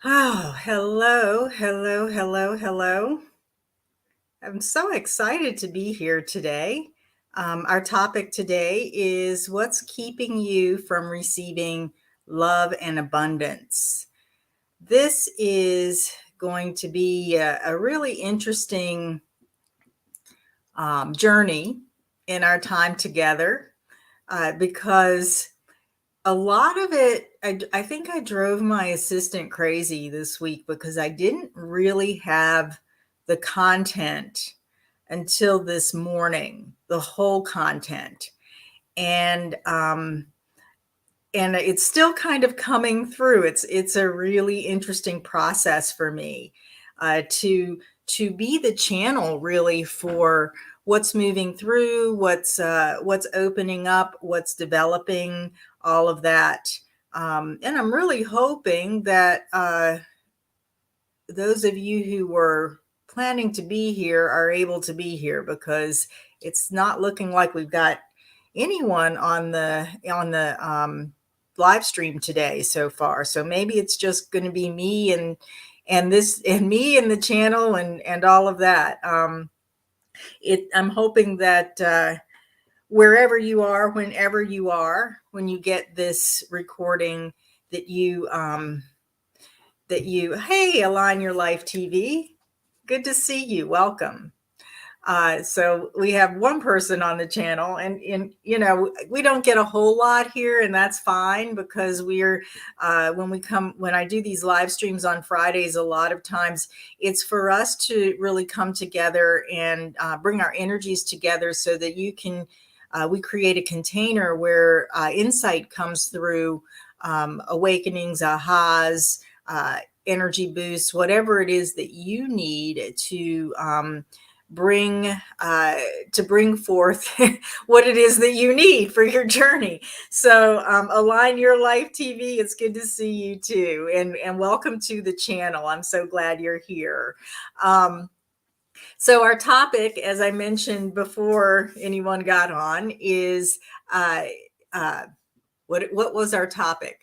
Oh, hello, hello, hello, hello. I'm so excited to be here today. Our topic today is what's keeping you from receiving love and abundance. This is going to be a really interesting journey in our time together because a lot of it, I think I drove my assistant crazy this week because I didn't really have the content until this morning, the whole content. And and it's still kind of coming through. It's a really interesting process for me to be the channel really for what's moving through, what's opening up, what's developing, all of that. And I'm really hoping that those of you who were planning to be here are able to be here because it's not looking like we've got anyone on the live stream today so far. So maybe it's just going to be me and this and me and the channel and all of that. I'm hoping that wherever you are, whenever you are, when you get this recording, that you hey, Align Your Life TV, good to see you, welcome. So we have one person on the channel, and we don't get a whole lot here, and that's fine because we're when I do these live streams on Fridays, a lot of times it's for us to really come together and bring our energies together so that you can we create a container where insight comes through, awakenings, ahas, energy boosts, whatever it is that you need bring to bring forth what it is that you need for your journey. So Align Your Life TV, it's good to see you too, and welcome to the channel. I'm so glad you're here. So our topic, as I mentioned before anyone got on, is uh, uh, what was our topic?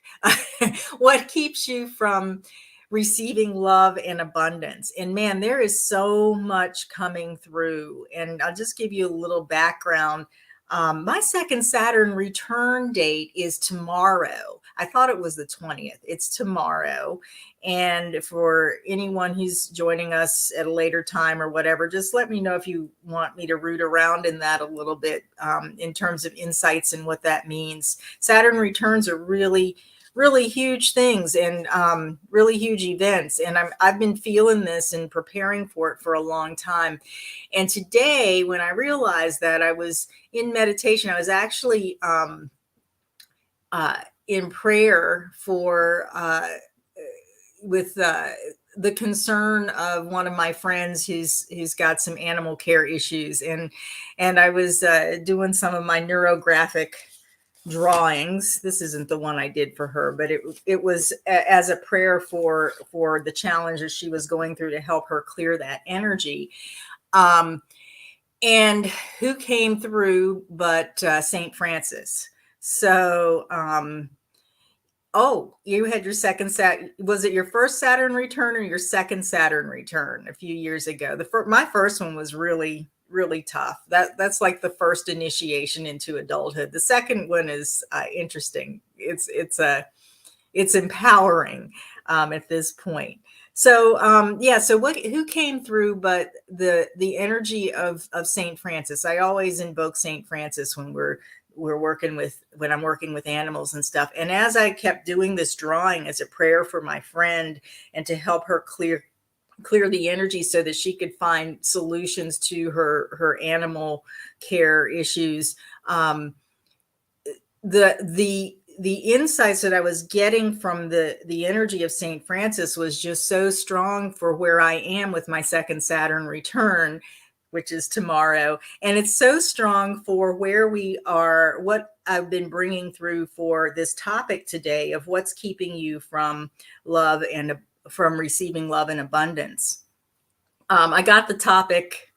What keeps you from receiving love and abundance? And man, there is so much coming through. And I'll just give you a little background. My second Saturn return date is tomorrow. I thought it was the 20th. It's tomorrow. And for anyone who's joining us at a later time or whatever, just let me know if you want me to root around in that a little bit in terms of insights and what that means. Saturn returns are really, really huge things and really huge events. And I've been feeling this and preparing for it for a long time. And today, when I realized that, I was in meditation, I was actually in prayer for with the concern of one of my friends who's got some animal care issues, and I was doing some of my neurographic drawings. This isn't the one I did for her, but it was as a prayer for the challenges she was going through to help her clear that energy. And who came through but Saint Francis? So oh, you had your second was it your first Saturn return or your second Saturn return a few years ago? My first one was really, really tough. That's like the first initiation into adulthood. The second one is interesting. It's empowering at this point. So yeah, so who came through but the energy of Saint Francis? I always invoke Saint Francis when when I'm working with animals and stuff. And as I kept doing this drawing as a prayer for my friend and to help her clear the energy so that she could find solutions to her animal care issues, the insights that I was getting from the energy of Saint Francis was just so strong for where I am with my second Saturn return, which is tomorrow. And it's so strong for where we are, what I've been bringing through for this topic today of what's keeping you from love and from receiving love and abundance. I got the topic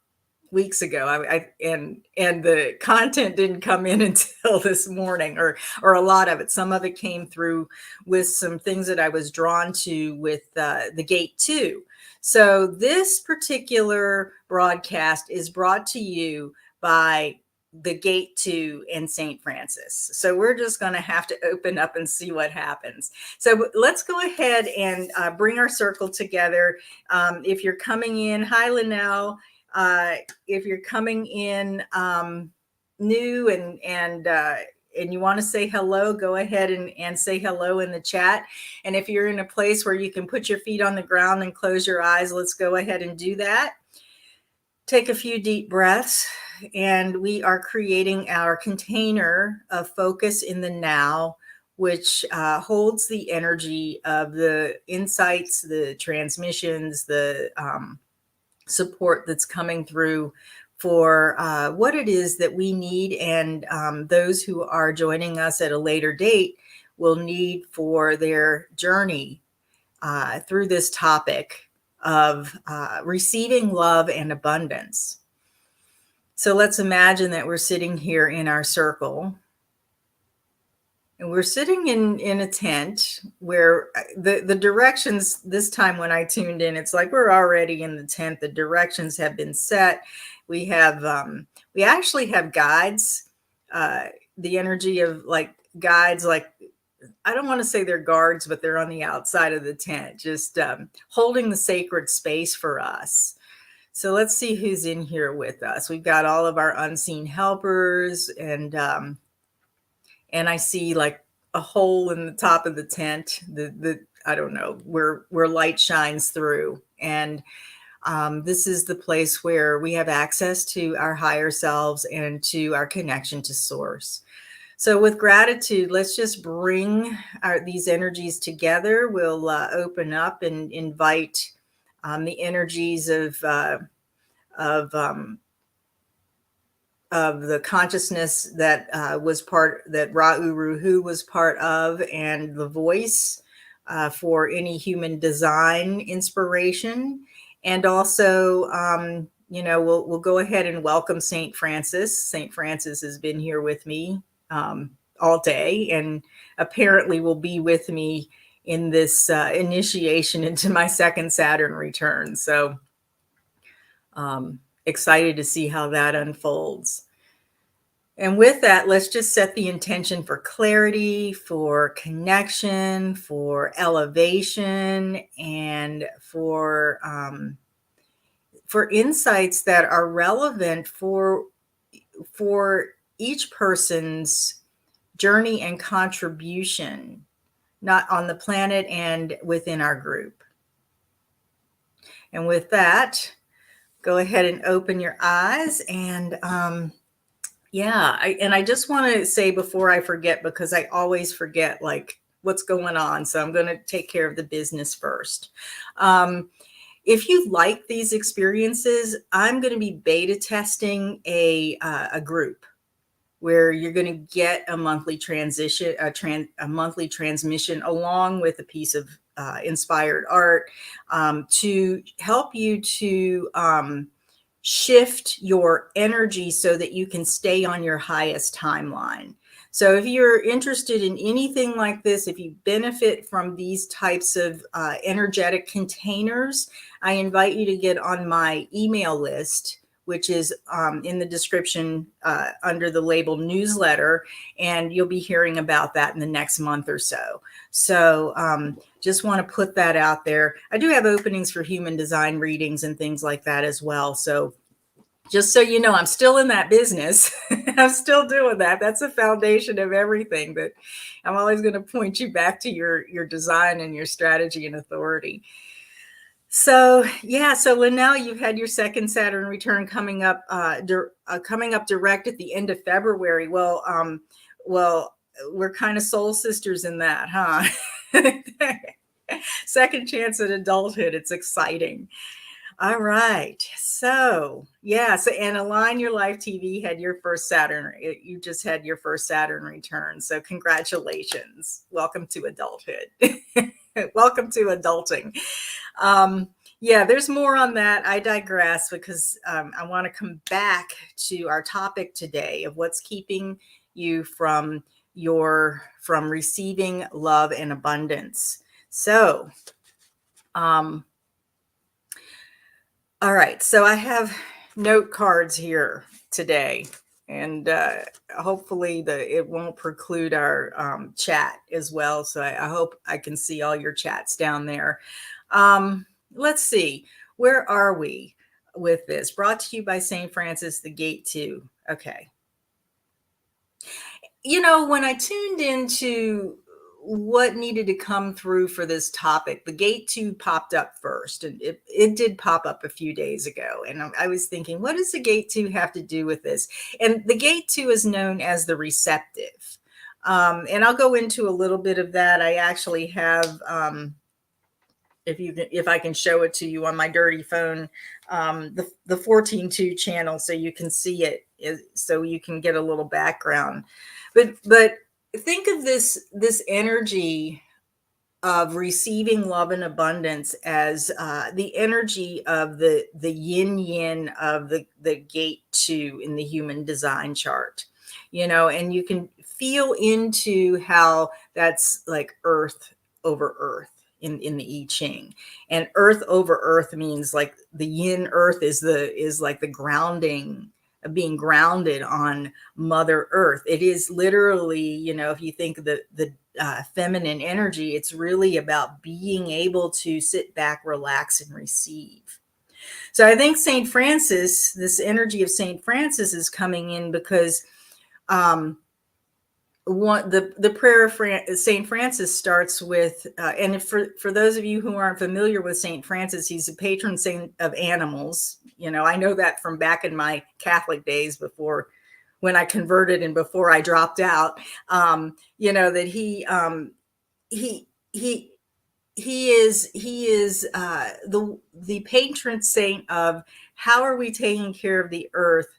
weeks ago. And the content didn't come in until this morning, or a lot of it. Some of it came through with some things that I was drawn to with the gate 2. So this particular broadcast is brought to you by the gate 2 and St. Francis. So we're just going to have to open up and see what happens. So let's go ahead and bring our circle together. If you're coming in, hi Linnell. If you're coming in new and you want to say hello, go ahead and say hello in the chat. And if you're in a place where you can put your feet on the ground and close your eyes, let's go ahead and do that. Take a few deep breaths, and we are creating our container of focus in the now, which holds the energy of the insights, the transmissions, the support that's coming through for what it is that we need, and those who are joining us at a later date will need for their journey through this topic of receiving love and abundance. So let's imagine that we're sitting here in our circle, and we're sitting in a tent where the directions this time when I tuned in, it's like we're already in the tent. The directions have been set. We actually have guides, the energy of like guides, like, I don't want to say they're guards, but they're on the outside of the tent, just holding the sacred space for us. So let's see who's in here with us. We've got all of our unseen helpers, and I see like a hole in the top of the tent, the I don't know, where light shines through. And this is the place where we have access to our higher selves and to our connection to source. So with gratitude, let's just bring these energies together. We'll open up and invite the energies of the consciousness that was part, that Ra-Uru-Hu was part of, and the voice for any human design inspiration. And also, we'll go ahead and welcome St. Francis. St. Francis has been here with me all day, and apparently will be with me in this initiation into my second Saturn return. So excited to see how that unfolds. And with that, let's just set the intention for clarity, for connection, for elevation, and for insights that are relevant for each person's journey and contribution, not on the planet and within our group. And with that, go ahead and open your eyes. And I just want to say before I forget, because I always forget like what's going on. So I'm going to take care of the business first. If you like these experiences, I'm going to be beta testing a group where you're going to get a monthly monthly transmission along with a piece of inspired art to help you to shift your energy so that you can stay on your highest timeline. So if you're interested in anything like this, if you benefit from these types of energetic containers, I invite you to get on my email list, which is in the description under the label newsletter, and you'll be hearing about that in the next month or so. So just want to put that out there. I do have openings for human design readings and things like that as well. So just so you know, I'm still in that business. I'm still doing that. That's the foundation of everything. But I'm always going to point you back to your design and your strategy and authority. So Linnell, you've had your second Saturn return coming up direct at the end of February. Well, we're kind of soul sisters in that, huh? Second chance at adulthood. It's exciting. All right. So and Align Your Life TV had your first Saturn. You just had your first Saturn return. So congratulations. Welcome to adulthood. Welcome to adulting. Yeah, there's more on that. I digress because I want to come back to our topic today of what's keeping you from from receiving love and abundance. So, um, all right. So I have note cards here today, and hopefully it won't preclude our chat as well. So I hope I can see all your chats down there. Let's see. Where are we with this? Brought to you by St. Francis, the Gate 2. Okay. When I tuned into what needed to come through for this topic, the Gate 2 popped up first, and it did pop up a few days ago. And I was thinking, what does the Gate 2 have to do with this? And the Gate 2 is known as the receptive. And I'll go into a little bit of that. I actually have, if I can show it to you on my dirty phone, the 14.2 channel, so you can see it, so you can get a little background. But think of this energy of receiving love and abundance as the energy of the yin yin of the Gate 2 in the human design chart. And you can feel into how that's like earth over earth in the I Ching. And earth over earth means like the yin earth is like the grounding, being grounded on Mother Earth. It is literally, if you think of the feminine energy, it's really about being able to sit back, relax, and receive. So I think St. Francis, this energy of St. Francis is coming in because the prayer of St. Francis starts with, and for those of you who aren't familiar with St. Francis, he's a patron saint of animals. I know that from back in my Catholic days before, when I converted and before I dropped out, that he is the patron saint of how are we taking care of the earth,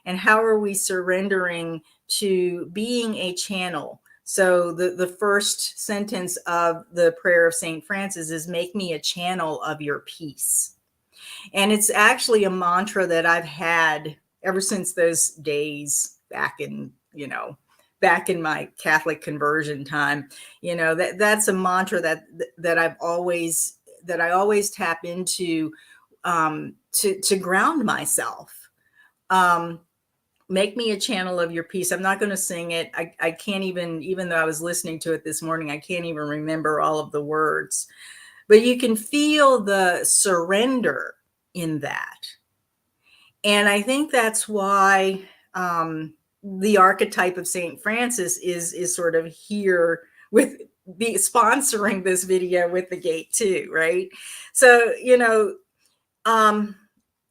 and how are we surrendering to being a channel. So the first sentence of the prayer of St. Francis is, make me a channel of your peace. And it's actually a mantra that I've had ever since those days back in my Catholic conversion time. That's a mantra that I always tap into, to ground myself. Make me a channel of your peace. I'm not going to sing it. I can't even though I was listening to it this morning, I can't even remember all of the words. But you can feel the surrender in that. And I think that's why the archetype of St. Francis is sort of here with sponsoring this video with the Gate 2, right? So,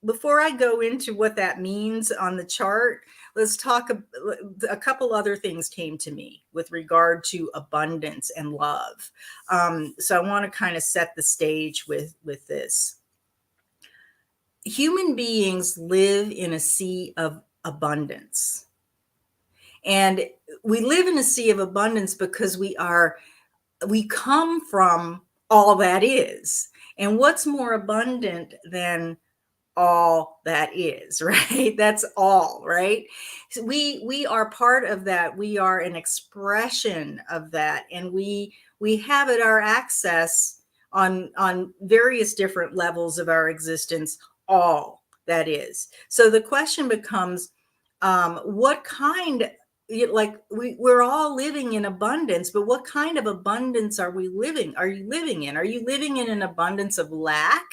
before I go into what that means on the chart, let's talk. A couple other things came to me with regard to abundance and love. So I want to kind of set the stage with this. Human beings live in a sea of abundance. And we live in a sea of abundance because we come from all that is. And what's more abundant than all that is, right? That's all, right? So we are part of that. We are an expression of that, and we have at our access on various different levels of our existence all that is. So the question becomes, what kind, like we're all living in abundance, but what kind of abundance are you living in? Are you living in an abundance of lack?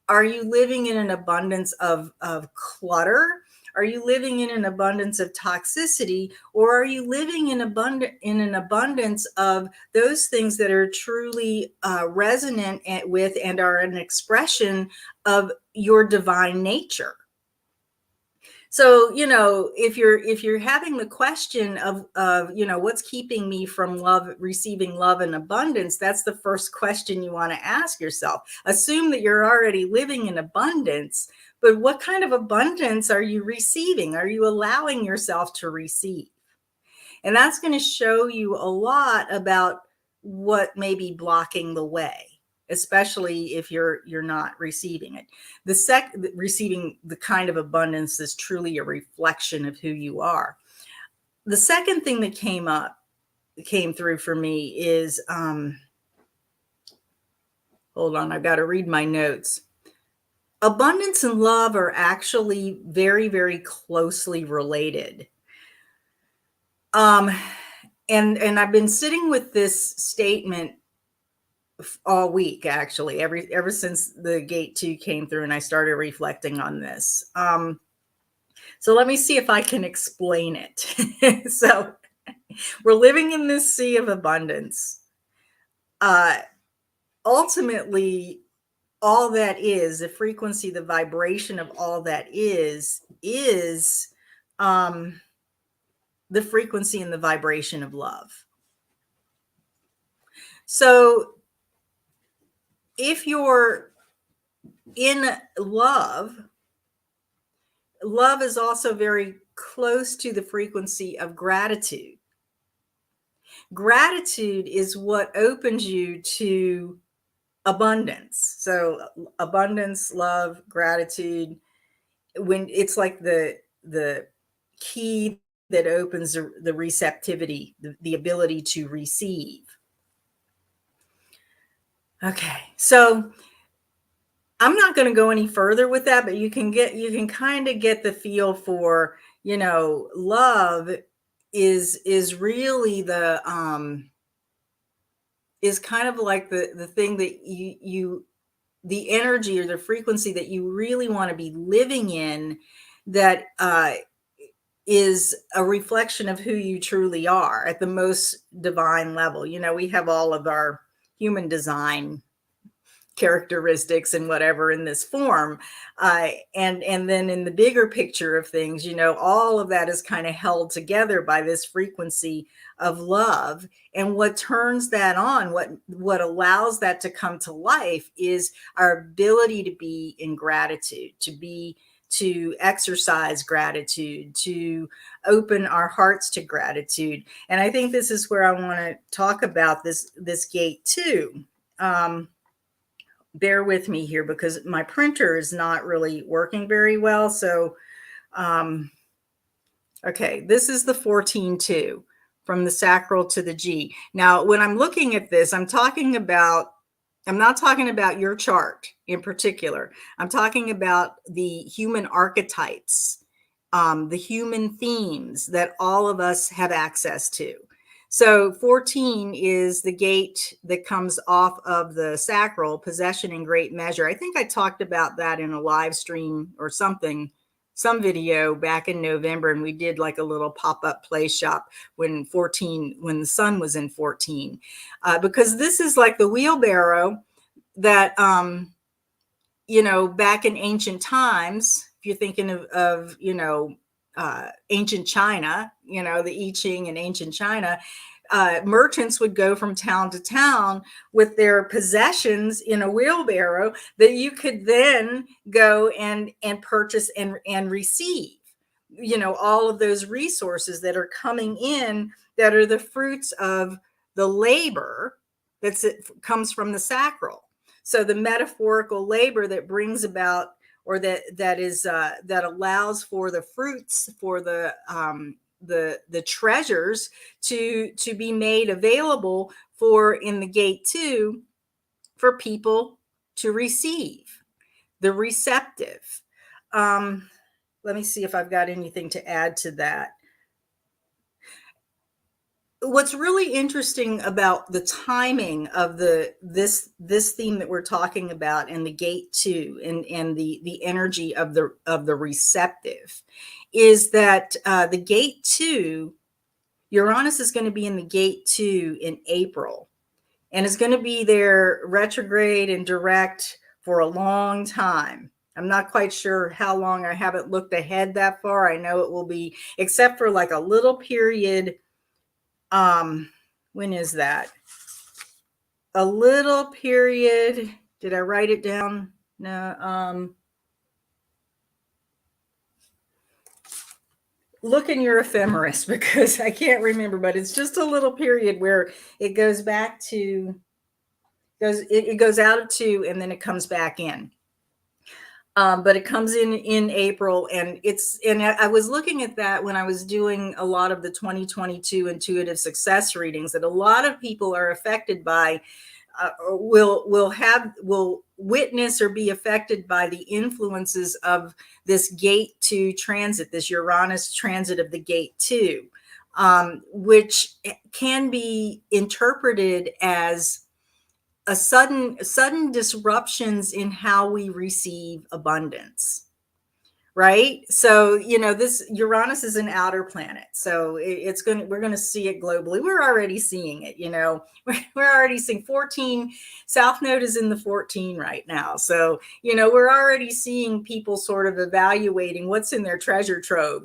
Are you living in an abundance of clutter? Are you living in an abundance of toxicity? Or are you living in an abundance of those things that are truly resonant with and are an expression of your divine nature? So, if you're having the question of what's keeping me from receiving love and abundance, that's the first question you want to ask yourself. Assume that you're already living in abundance, but what kind of abundance are you receiving? Are you allowing yourself to receive? And that's going to show you a lot about what may be blocking the way especially if you're not receiving it. Receiving the kind of abundance that's truly a reflection of who you are. The second thing that came through for me is hold on, I've got to read my notes. Abundance and love are actually very, very closely related. And I've been sitting with this statement all week, actually, ever since the gate 2 came through and I started reflecting on this. So let me see if I can explain it. So we're living in this sea of abundance. Ultimately, all that is, the frequency, the vibration of all that is the frequency and the vibration of love. So if you're in love is also very close to the frequency of gratitude. Gratitude is what opens you to abundance. So abundance, love, gratitude, when it's like the key that opens the receptivity, the ability to receive. Okay, so I'm not going to go any further with that, but you can kind of get the feel for, love is really is kind of like the thing that the energy or the frequency that you really want to be living in, that is a reflection of who you truly are at the most divine level. We have all of our human design characteristics and whatever in this form, and then in the bigger picture of things, all of that is kind of held together by this frequency of love. And what turns that on, what allows that to come to life, is our ability to be in gratitude, to exercise gratitude, to open our hearts to gratitude. And I think this is where I want to talk about this gate 2. Bear with me here because my printer is not really working very well. So, okay, this is the 14-2 from the sacral to the G. Now, when I'm looking at this, I'm not talking about your chart in particular. I'm talking about the human archetypes, the human themes that all of us have access to. So 14 is the gate that comes off of the sacral, possession in great measure. I think I talked about that in a live stream or some video back in November, and we did like a little pop-up play shop when the sun was in 14, because this is like the wheelbarrow that, back in ancient times, if you're thinking of ancient China, the I Ching in ancient China, merchants would go from town to town with their possessions in a wheelbarrow that you could then go and purchase and receive, all of those resources that are coming in, that are the fruits of the labor comes from the sacral. So the metaphorical labor that brings about, or that allows for the fruits, for the treasures to be made available for, in the gate 2, for people to receive, the receptive. Let me see if I've got anything to add to that. What's really interesting about the timing of this theme that we're talking about, and the gate 2, and the energy of the receptive, is that the gate 2, Uranus is going to be in the gate 2 in April, and is going to be there retrograde and direct for a long time. I'm not quite sure how long. I haven't looked ahead that far. I know it will be, except for like a little period. When is that? A little period. Did I write it down? No. Look in your ephemeris, because I can't remember, but it's just a little period where it goes back to It goes out at 2 and then it comes back in. But it comes in April, and I was looking at that when I was doing a lot of the 2022 intuitive success readings, that a lot of people are affected by will witness or be affected by the influences of this gate 2 transit, this Uranus transit of the gate 2, which can be interpreted as a sudden disruptions in how we receive abundance, right? So, this Uranus is an outer planet, so we're going to see it globally. We're already seeing it. We're already seeing 14. South Node is in the 14 right now, so we're already seeing people sort of evaluating what's in their treasure trove.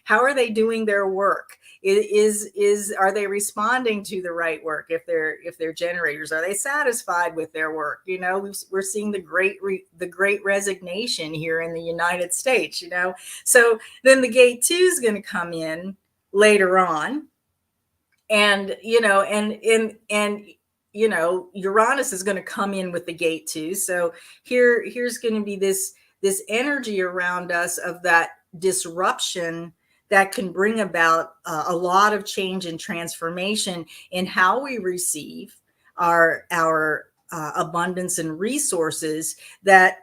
How are they doing their work? Are they responding to the right work? If they're generators, are they satisfied with their work? We're seeing the great resignation here in the United States. So then the gate 2 is going to come in later on, and Uranus is going to come in with the gate 2. So here's going to be this energy around us of that disruption that can bring about a lot of change and transformation in how we receive our abundance and resources. That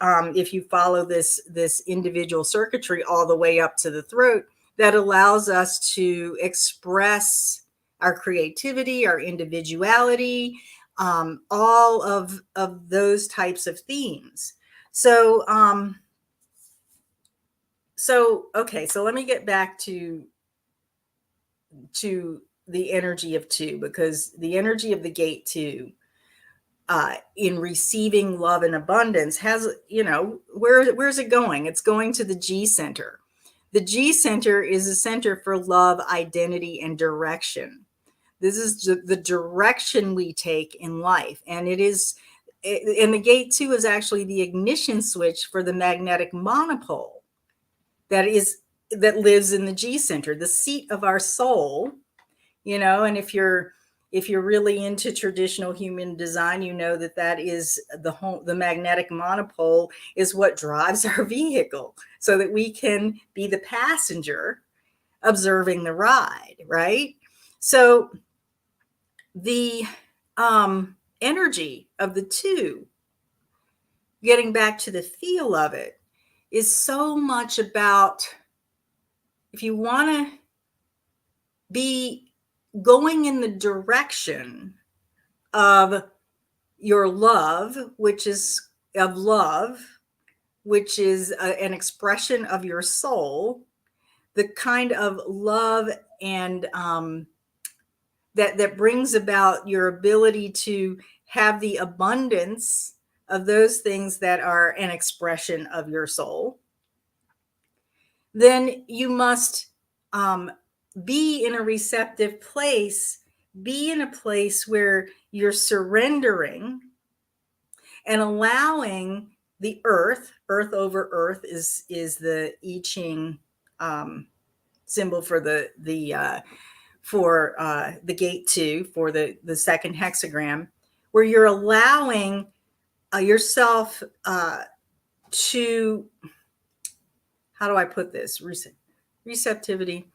if you follow this individual circuitry all the way up to the throat, that allows us to express our creativity, our individuality, all of those types of themes. Okay, so let me get back to the energy of 2, because the energy of the gate 2 in receiving love and abundance has, where's it going? It's going to the G center. The G center is a center for love, identity, and direction. This is the direction we take in life, and and the gate 2 is actually the ignition switch for the magnetic monopole that lives in the G center, the seat of our soul. And if you're really into traditional human design, that is the magnetic monopole is what drives our vehicle, so that we can be the passenger observing the ride, right? So the energy of the 2, getting back to the feel of it, is so much about, if you want to be going in the direction of your love, which is an expression of your soul, the kind of love and that brings about your ability to have the abundance of those things that are an expression of your soul, then you must be in a receptive place, be in a place where you're surrendering and allowing the earth over earth is the I Ching symbol for the gate 2, for the second hexagram, where you're allowing yourself to, how do I put this? Receptivity.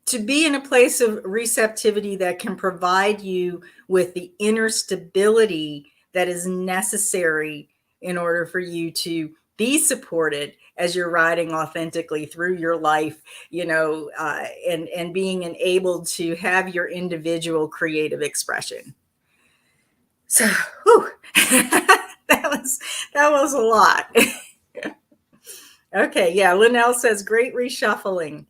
To be in a place of receptivity that can provide you with the inner stability that is necessary in order for you to be supported as you're riding authentically through your life, and being able to have your individual creative expression. So, that was a lot. Okay, yeah, Linnell says great reshuffling.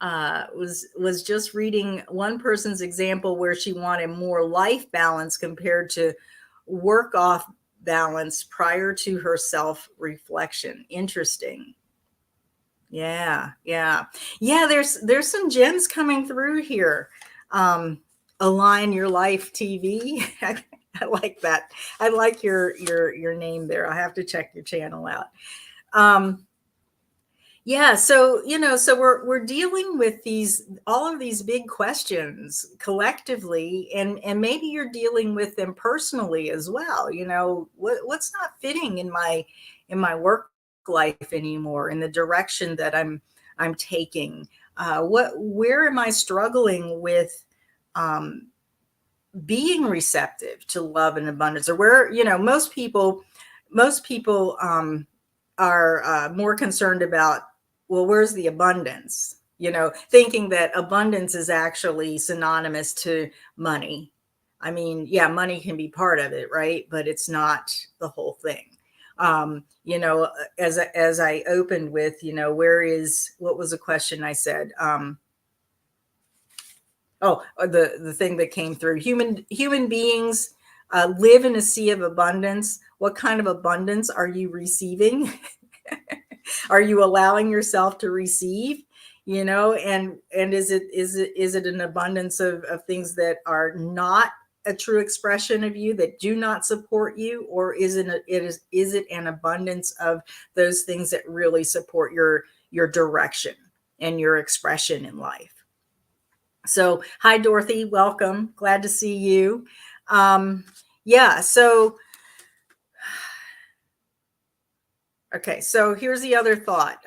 Was just reading one person's example where she wanted more life balance compared to work off balance prior to her self-reflection. Interesting. Yeah. There's some gems coming through here. Align Your Life TV. I like that. I like your name there. I'll have to check your channel out. Yeah, so so we're dealing with all of these big questions collectively, and maybe you're dealing with them personally as well. What's not fitting in my work life anymore, in the direction that I'm taking. Where am I struggling with um, being receptive to love and abundance? Or where most people are more concerned about, well, where's the abundance, thinking that abundance is actually synonymous to money. I mean, yeah, money can be part of it, right, but it's not the whole thing. As I opened with, where is, what was the question I said? The thing that came through, human beings live in a sea of abundance. What kind of abundance are you receiving? Are you allowing yourself to receive? And is it an abundance of things that are not a true expression of you, that do not support you? Or is it an abundance of those things that really support your direction and your expression in life? So, hi, Dorothy. Welcome. Glad to see you. Yeah. So, okay. So here's the other thought.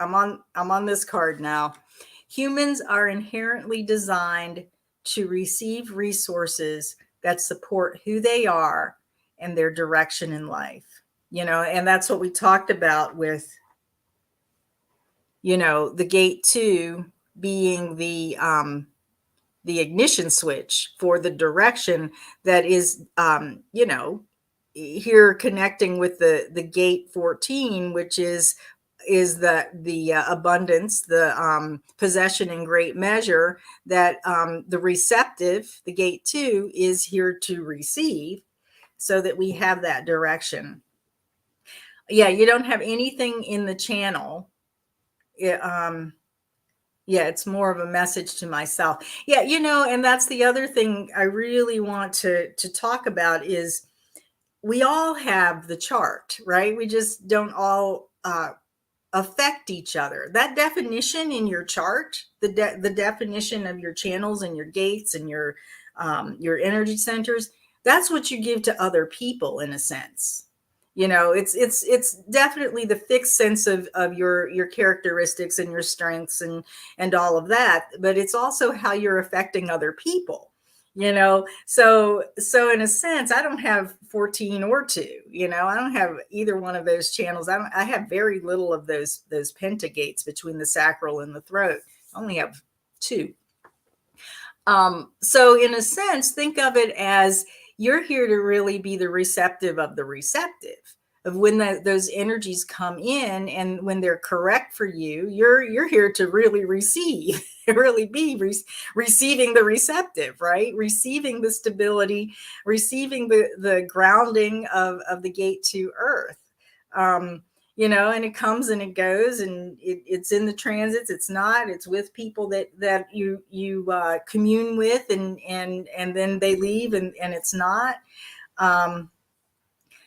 I'm on this card now. Humans are inherently designed to receive resources that support who they are and their direction in life. And that's what we talked about with, the gate 2 being the ignition switch for the direction that is, here connecting with the gate 14, which is the abundance, the possession in great measure, that the receptive, the gate 2, is here to receive, so that we have that direction. Yeah, you don't have anything in the channel. Yeah, it's more of a message to myself. Yeah, and that's the other thing I really want to talk about is, we all have the chart, right? We just don't all affect each other. That definition in your chart, the definition of your channels and your gates and your energy centers, that's what you give to other people, in a sense. It's definitely the fixed sense of your characteristics and your strengths and all of that, but it's also how you're affecting other people. So in a sense, I don't have 14 or 2. I don't have either one of those channels. I have very little of those pentagates between the sacral and the throat. I only have 2. So in a sense, think of it as, you're here to really be the receptive of the receptive, of when those energies come in, and when they're correct for you, you're here to really receive, really be receiving the receptive, right? Receiving the stability, receiving the grounding of the gate to earth. And it comes and it goes, and it's in the transits. It's not. It's with people that you commune with, and then they leave, and it's not. Um,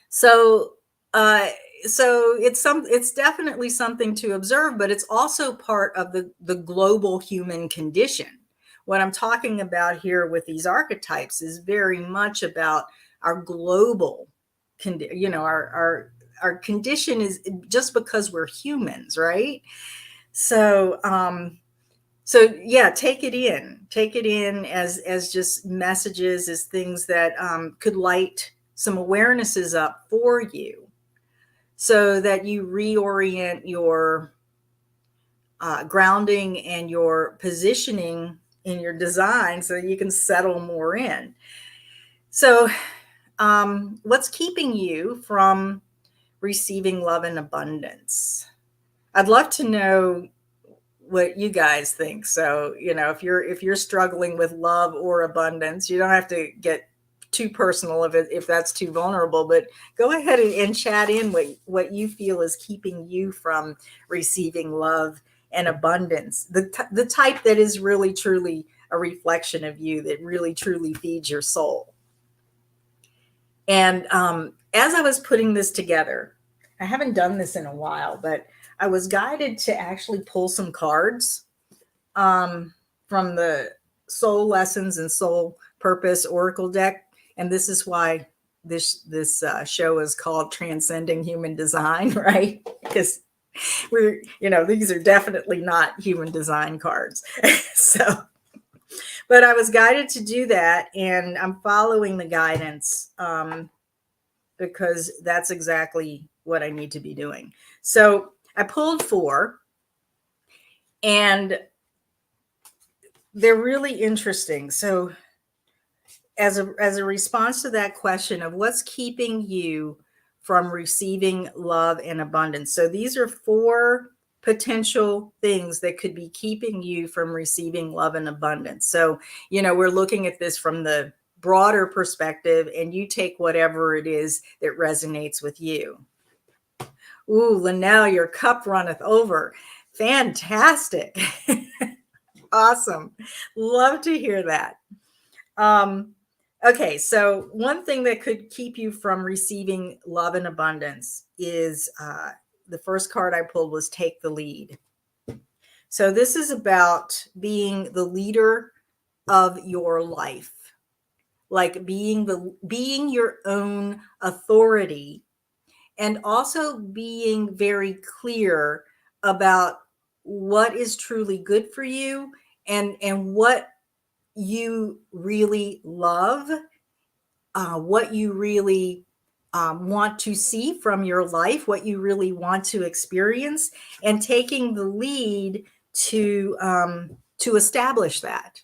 so uh, so it's definitely something to observe, but it's also part of the global human condition. What I'm talking about here with these archetypes is very much about our global our condition, is just because we're humans, right? So yeah, take it in as just messages, as things that could light some awarenesses up for you, so that you reorient your grounding and your positioning in your design, so that you can settle more in. So what's keeping you from receiving love and abundance? I'd love to know what you guys think. So, if you're struggling with love or abundance, you don't have to get too personal if that's too vulnerable, but go ahead and chat in what you feel is keeping you from receiving love and abundance, the type that is really truly a reflection of you, that really truly feeds your soul. And as I was putting this together, I haven't done this in a while, but I was guided to actually pull some cards from the Soul Lessons and Soul Purpose Oracle deck, and this is why this show is called Transcending Human Design, right? Because we're, these are definitely not human design cards. So, but I was guided to do that, and I'm following the guidance because that's exactly what I need to be doing. So I pulled 4, and they're really interesting. So as a response to that question of what's keeping you from receiving love and abundance. So these are 4 potential things that could be keeping you from receiving love and abundance. So, we're looking at this from the broader perspective, and you take whatever it is that resonates with you. Ooh, Linnell, your cup runneth over. Fantastic. Awesome. Love to hear that. Okay, so one thing that could keep you from receiving love and abundance is the first card I pulled was Take the Lead. So this is about being the leader of your life, like being your own authority, and also being very clear about what is truly good for you and what you really love, what you really want to see from your life, what you really want to experience, and taking the lead to establish that,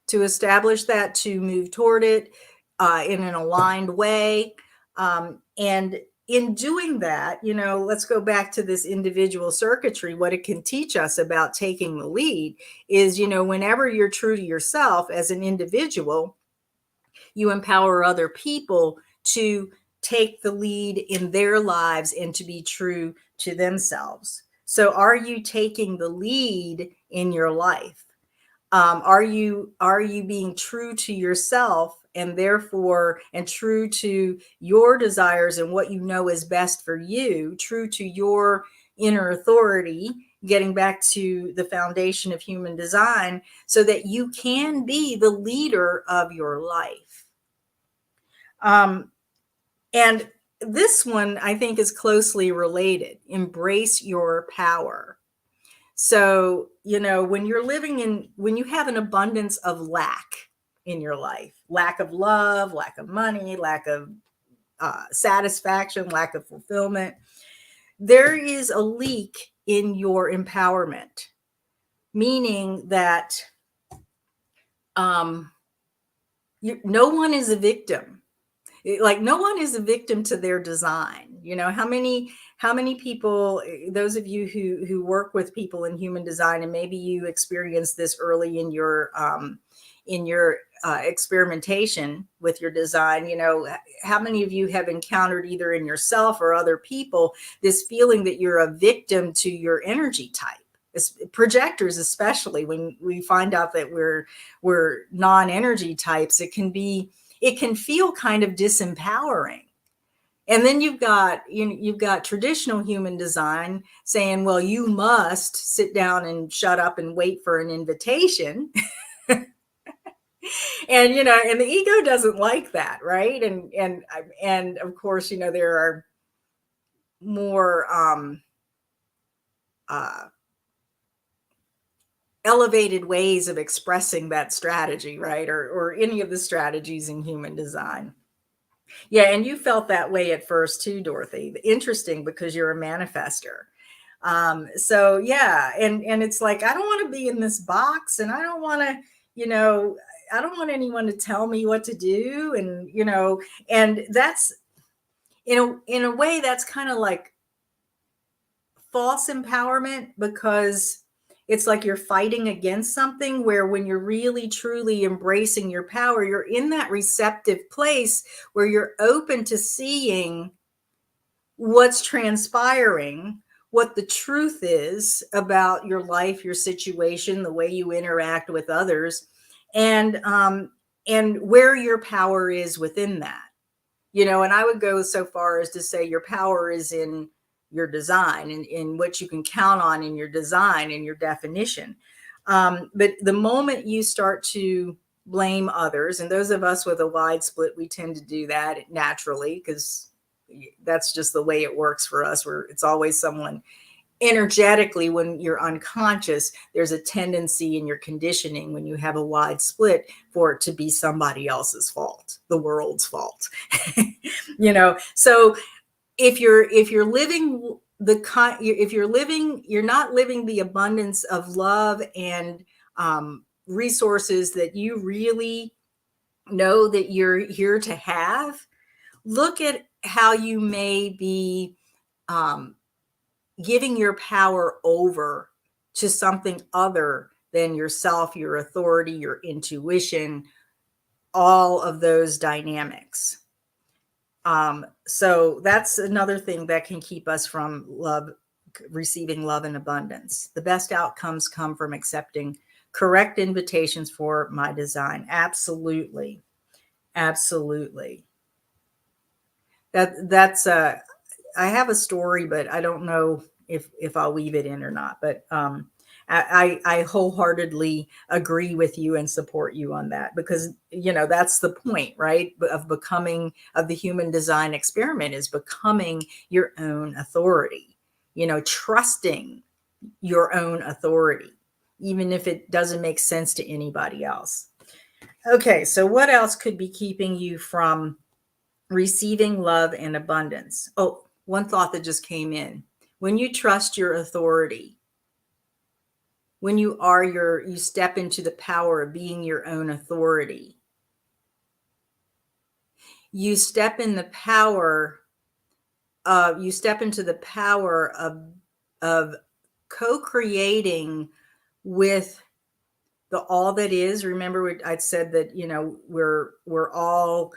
to move toward it in an aligned way. And in doing that, let's go back to this individual circuitry. What it can teach us about taking the lead is, whenever you're true to yourself as an individual, you empower other people to take the lead in their lives and to be true to themselves. So are you taking the lead in your life? Are you being true to yourself, and therefore, and true to your desires and what you know is best for you, true to your inner authority, getting back to the foundation of human design, so that you can be the leader of your life? And this one, I think, is closely related. Embrace your power. So, when you have an abundance of lack in your life, lack of love, lack of money, lack of satisfaction, lack of fulfillment, there is a leak in your empowerment, meaning that no one is a victim. Like, no one is a victim to their design. How many people, those of you who work with people in human design, and maybe you experienced this early in your experimentation with your design, how many of you have encountered, either in yourself or other people, this feeling that you're a victim to your energy type? Projectors, especially when we find out that we're non-energy types, it can feel kind of disempowering. And then you've got traditional human design saying, well, you must sit down and shut up and wait for an invitation. And and the ego doesn't like that, right? And of course, there are more elevated ways of expressing that strategy, right? Or any of the strategies in human design. Yeah, and you felt that way at first too, Dorothy. Interesting, because you're a manifester. So yeah, and it's like, I don't want to be in this box, and I don't want to, I don't want anyone to tell me what to do, and that's in a way that's kind of like false empowerment, because it's like you're fighting against something, where when you're really truly embracing your power, you're in that receptive place where you're open to seeing what's transpiring, what the truth is about your life, your situation, the way you interact with others, and where your power is within that. And I would go so far as to say your power is in your design and what you can count on in your design and your definition. But the moment you start to blame others, and those of us with a wide split, we tend to do that naturally because that's just the way it works for us, where it's always someone. Energetically, when you're unconscious, there's a tendency in your conditioning when you have a wide split for it to be somebody else's fault, the world's fault. So if you're living you're not living the abundance of love and resources that you really know that you're here to have, look at how you may be giving your power over to something other than yourself, your authority, your intuition, all of those dynamics. So that's another thing that can keep us from receiving love and abundance. The best outcomes come from accepting correct invitations for my design. Absolutely. Absolutely. That's I have a story, but I don't know if I'll weave it in or not. But I wholeheartedly agree with you and support you on that, because that's the point, right? Of the human design experiment is becoming your own authority. Trusting your own authority, even if it doesn't make sense to anybody else. Okay, so what else could be keeping you from receiving love and abundance? Oh, one thought that just came in. When you trust your authority, when you step into the power of being your own authority, you step into the power of co-creating with the all that is. Remember, I'd said that we're all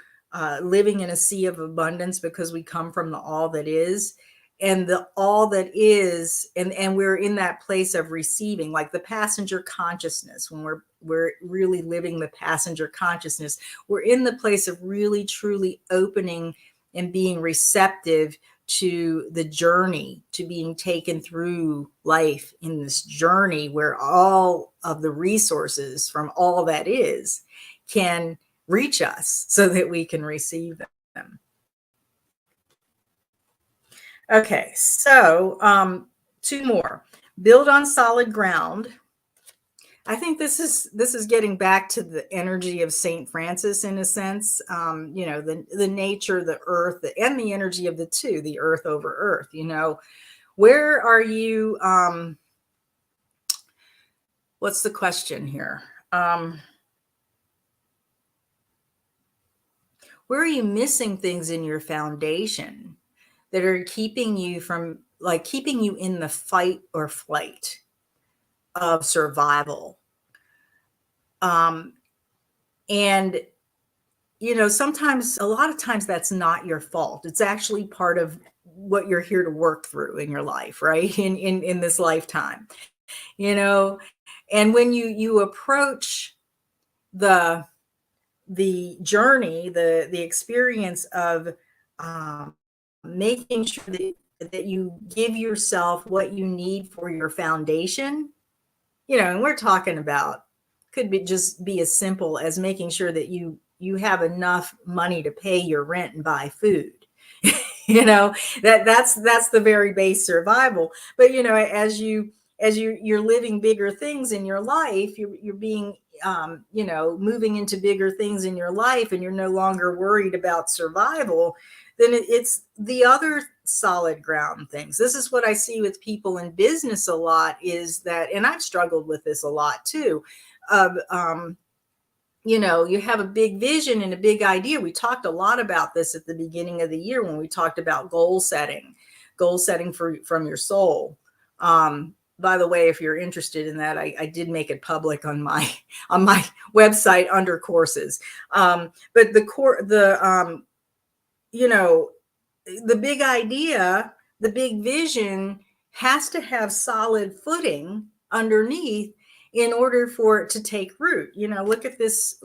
living in a sea of abundance because we come from the all that is, and the all that is, and we're in that place of receiving, like the passenger consciousness. When we're really living the passenger consciousness, we're in the place of really truly opening and being receptive to the journey, to being taken through life in this journey where all of the resources from all that is can reach us so that we can receive them. Okay, so two more. Build on solid ground. I think this is getting back to the energy of Saint Francis in a sense. The nature, the earth, and the energy of the two, the earth over earth. Where are you? What's the question here? Where are you missing things in your foundation that are keeping you in the fight or flight of survival? And sometimes, a lot of times, that's not your fault. It's actually part of what you're here to work through in your life, right? In this lifetime, and when you approach the journey, the experience of making sure that you give yourself what you need for your foundation, and we're talking about, could just be as simple as making sure that you have enough money to pay your rent and buy food. That's the very base survival. But as you're living bigger things in your life, you're being moving into bigger things in your life, and you're no longer worried about survival, then it's the other solid ground things. This is what I see with people in business a lot, is that, and I've struggled with this a lot too, of you have a big vision and a big idea. We talked a lot about this at the beginning of the year when we talked about goal setting from your soul. By the way, if you're interested in that, I did make it public on my website under courses. But the big idea, the big vision has to have solid footing underneath. in order for it to take root. Look at this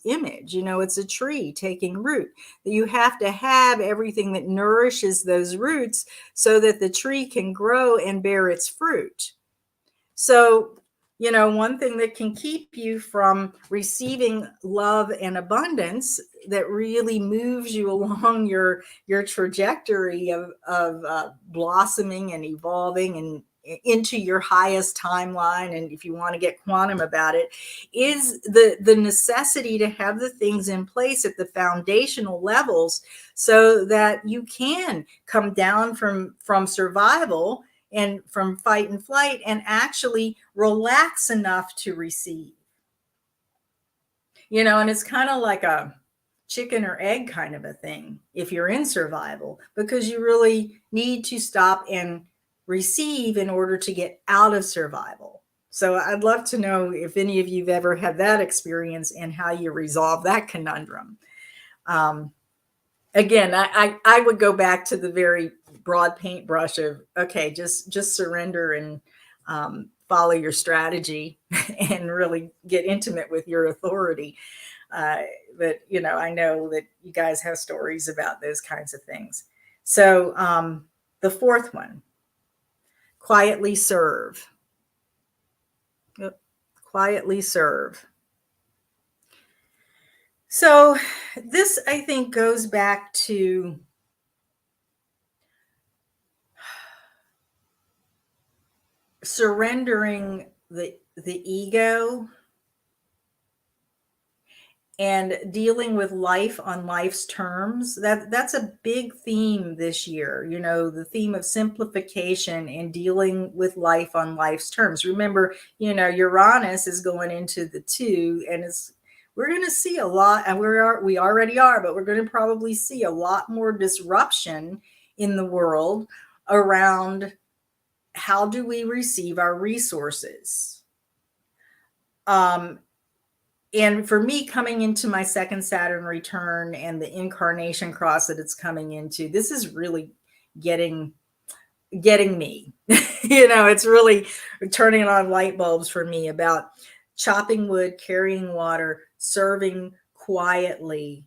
image. It's a tree taking root. You have to have everything that nourishes those roots so that the tree can grow and bear its fruit. So, one thing that can keep you from receiving love and abundance that really moves you along your trajectory of blossoming and evolving and into your highest timeline, and if you want to get quantum about it, is the necessity to have the things in place at the foundational levels so that you can come down from survival and from fight and flight and actually relax enough to receive. And it's kind of like a chicken or egg kind of a thing if you're in survival, because you really need to stop and receive in order to get out of survival. So I'd love to know if any of you've ever had that experience and how you resolve that conundrum. Again, I would go back to the very broad paintbrush of, okay, just surrender and follow your strategy and really get intimate with your authority. But I know that you guys have stories about those kinds of things. So the fourth one, quietly serve. Quietly serve. So this, I think, goes back to surrendering the ego and dealing with life on life's terms. That's a big theme this year, the theme of simplification and dealing with life on life's terms. Remember, Uranus is going into the 2, and we're going to see a lot, and we already are, but we're going to probably see a lot more disruption in the world around how do we receive our resources. And for me, coming into my second Saturn return and the incarnation cross that it's coming into, this is really getting me. It's really turning on light bulbs for me about chopping wood, carrying water, serving quietly,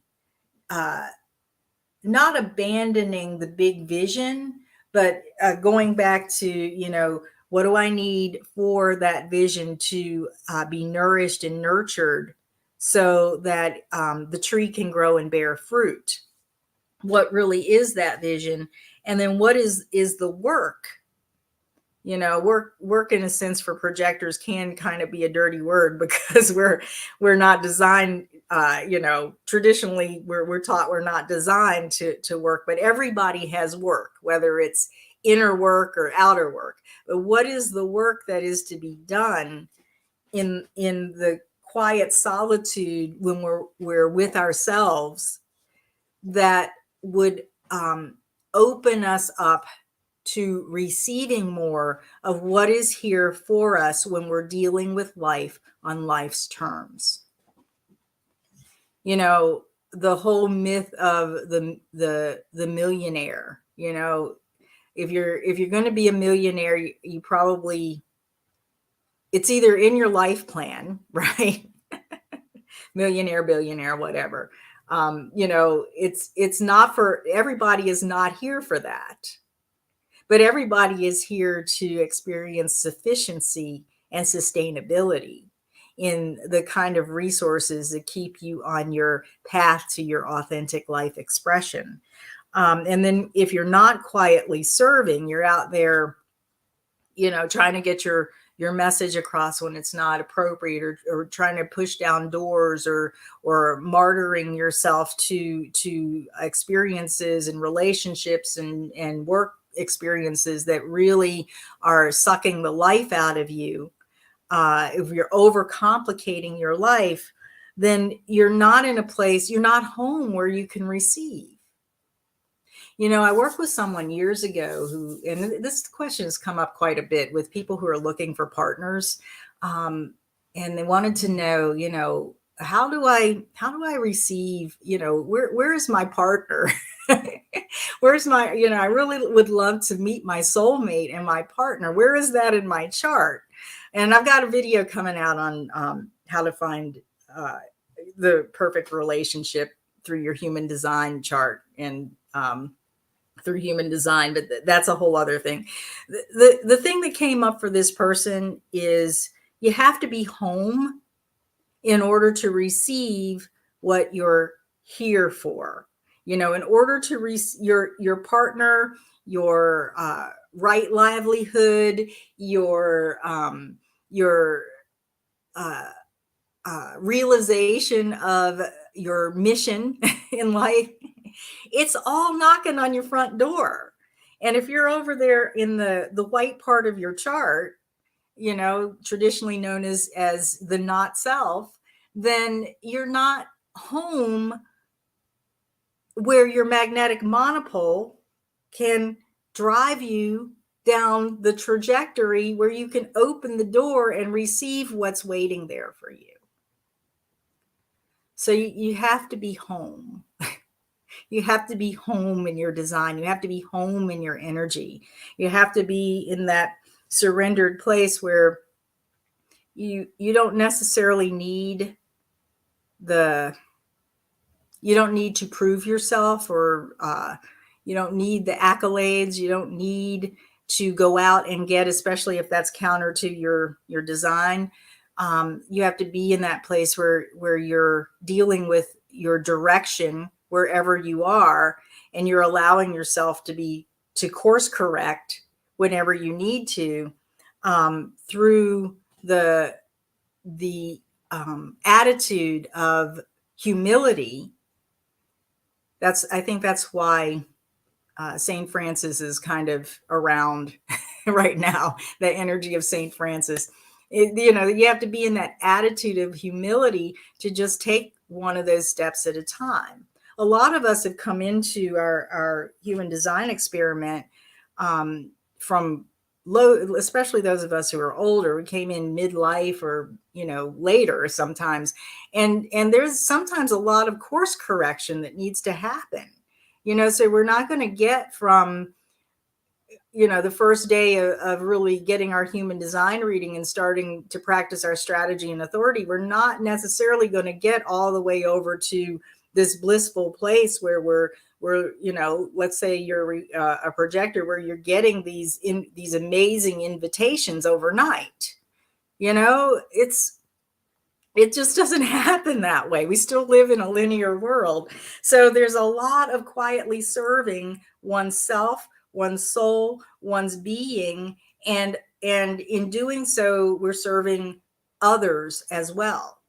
not abandoning the big vision, but going back to, what do I need for that vision to be nourished and nurtured so that the tree can grow and bear fruit? What really is that vision? And then what is the work? Work in a sense for projectors can kind of be a dirty word because we're not designed, traditionally we're taught we're not designed to work, but everybody has work, whether it's inner work or outer work. But what is the work that is to be done in the quiet solitude when we're with ourselves that would open us up to receiving more of what is here for us when we're dealing with life on life's terms? The whole myth of the millionaire, if you're going to be a millionaire, you probably, it's either in your life plan, right? Millionaire, billionaire, whatever. It's not for everybody, is not here for that. But everybody is here to experience sufficiency and sustainability in the kind of resources that keep you on your path to your authentic life expression. And then if you're not quietly serving, you're out there, trying to get your message across when it's not appropriate, or trying to push down doors, or martyring yourself to experiences and relationships and work experiences that really are sucking the life out of you. If you're overcomplicating your life, then you're not in a place, you're not home where you can receive. I worked with someone years ago who, and this question has come up quite a bit with people who are looking for partners. And they wanted to know, how do I receive, where is my partner? Where's my, I really would love to meet my soulmate and my partner. Where is that in my chart? And I've got a video coming out on how to find the perfect relationship through your human design chart and through human design, but that's a whole other thing. The thing that came up for this person is you have to be home in order to receive what you're here for. In order to your partner, your right livelihood, your uh, realization of your mission in life, it's all knocking on your front door. And if you're over there in the white part of your chart, traditionally known as the not self, then you're not home where your magnetic monopole can drive you down the trajectory where you can open the door and receive what's waiting there for you. So you have to be home. You have to be home in your design. You have to be home in your energy. You have to be in that surrendered place where you don't necessarily need you don't need to prove yourself, or you don't need the accolades. You don't need to go out and get, especially if that's counter to your design. You have to be in that place where you're dealing with your direction wherever you are, and you're allowing yourself to course correct whenever you need to, through the attitude of humility. I think that's why St. Francis is kind of around right now, the energy of St. Francis. You have to be in that attitude of humility to just take one of those steps at a time. A lot of us have come into our human design experiment from low, especially those of us who are older. We came in midlife or later sometimes, and there's sometimes a lot of course correction that needs to happen. So we're not going to get from the first day of really getting our human design reading and starting to practice our strategy and authority. We're not necessarily going to get all the way over to this blissful place where we're let's say you're a projector, where you're getting these amazing invitations overnight. It just doesn't happen that way. We still live in a linear world. So there's a lot of quietly serving oneself, one's soul, one's being, and in doing so, we're serving others as well,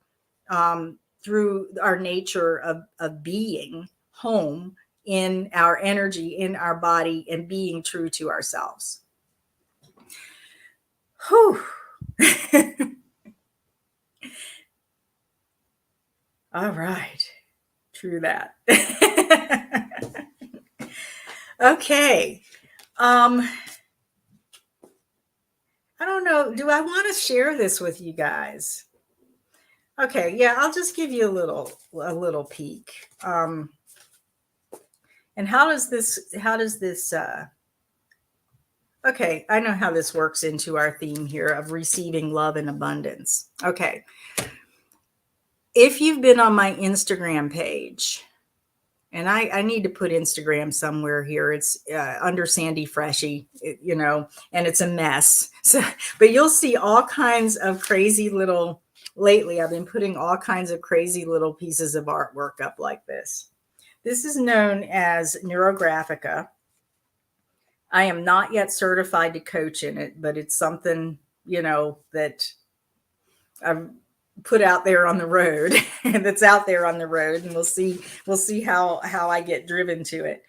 through our nature of being home in our energy, in our body, and being true to ourselves. Whew. All right. True that. Okay. I don't know. Do I want to share this with you guys? Okay. Yeah, I'll just give you a little peek. And how does this, okay, I know how this works into our theme here of receiving love and abundance. Okay. If you've been on my Instagram page, and I need to put Instagram somewhere here. It's under Sandy Freshy, and it's a mess. So, but you'll see all kinds of crazy little, lately I've been putting all kinds of crazy little pieces of artwork up like this. This is known as Neurographica. I am not yet certified to coach in it, but it's something, that I've put out there on the road, and that's out there on the road, and we'll see how I get driven to it.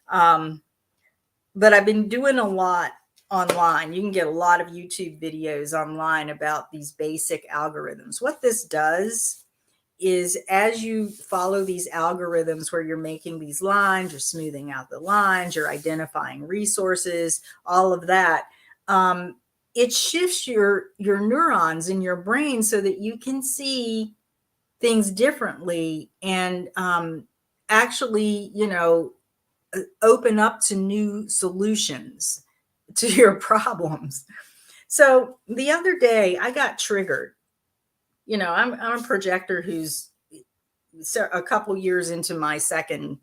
But I've been doing a lot online. You can get a lot of YouTube videos online about these basic algorithms. What this does is, as you follow these algorithms where you're making these lines, you're smoothing out the lines, you're identifying resources, all of that, it shifts your neurons in your brain so that you can see things differently and actually, open up to new solutions to your problems. So the other day I got triggered. I'm a projector who's a couple years into my second